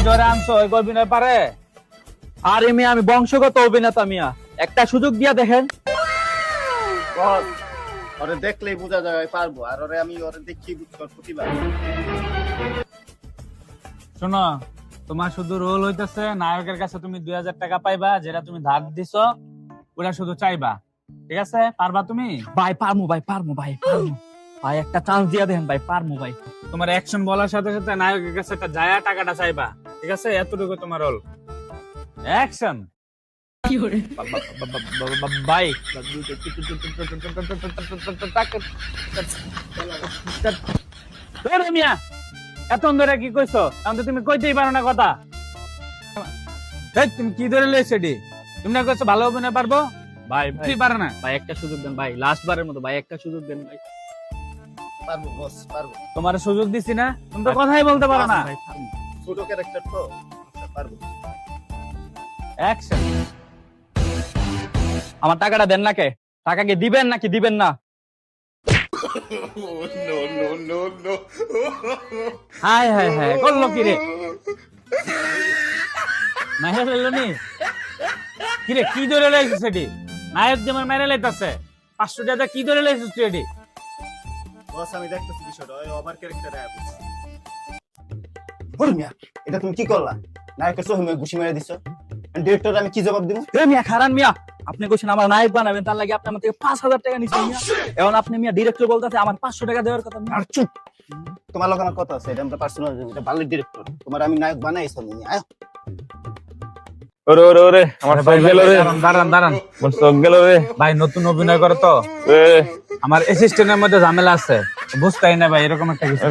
জোরে আনছো ওই অভিনয় পারে? আরে মিয়া আমি বংশগত অভিনেতা মিয়া, একটা সুযোগ দিয়া দেখেন। বস ওরে দেখলেই বোঝা যায় পারবো, আর ওরে দেখি বুঝতে প্রতিভা। শোনো, তোমার শুধু রোল হইতেছে নায়কের কাছে তুমি 2000 টাকা পাইবা, যেটা তুমি ধার দিছো ওটা শুধু চাইবা, ঠিক আছে? পারবা তুমি? ভাই পারমু ভাই ভাই একটা চান্স দিয়া দেখেন ভাই, পারমু ভাই। তোমার অ্যাকশন বলার সাথে সাথে নায়কের কাছে একটা জায়া টাকাটা চাইবা, ঠিক আছে? এতটুকু তোমার রোল। অ্যাকশন। ভাই মিয়া এত ধরে কি কইছো? তাহলে তুমি কইতেই পারো না কথা। এই, তুমি কি ধরে লইছো এডি? তুমি না কইছো ভালো অভিনয় পারবো? ভাই কি পারে না? ভাই একটা সুযোগ দেন ভাই, লাস্ট বারের মতো ভাই একটা সুযোগ দেন ভাই। পারবো বস, পারবো। তোমার সুযোগ দিছি না, তুমি তো কথাই বলতে পারো না। ভাই, পারবো। ছোট ক্যারেক্টার তো, আচ্ছা, পারবো। অ্যাকশন। আমার টাকাটা দেন না কে? টাকা কি দিবেন নাকি দিবেন না? হাই হাই হাই, করলো কি রে? নায়ক লইলো নি? কি রে, কি ধরে লাইছিস এডি? নায়ক যেমন মেরে লাইতাছে, 500 টাকা কি ধরে লাইছিস তুই এডি? বস আমি দেখতেছি বিষয়টা, ওই ওভার ক্যারেক্টারে বুঝছি। বল মিয়া, এটা তুমি কি করলা? নায়কের সহিমে ঘুষি মেরে দিছো, ডিরেক্টর আমি কি জবাব দিব? এ মিয়া খারান মিয়া, আপনি কইছেন আমার নায়ক বানাবেন, তার লাগি আপনি আমার থেকে 5000 টাকা নিছেন মিয়া। এখন আপনি মিয়া ডিরেক্টর বলতাছে আমার 500 টাকা দেওয়ার কথা মিয়া। আর চুপ, তোমার লগে আমার কথা আছে, এটা আমরা পার্সোনাল, এটা ভালো ডিরেক্টর, তোমার আমি নায়ক বানাইছি আমি। আয় ওরে ওরে ওরে আমার ভাই, চোখ ভাই, গেল রে, দাঁড়ান দাঁড়ান। আমার চোখ গেল রে। ভাই নতুন অভিনয় করে তো, এ, আমার অ্যাসিস্ট্যান্টের মধ্যে ঝামেলা আছে, বুঝতেই না ভাই এরকম একটা কিছু।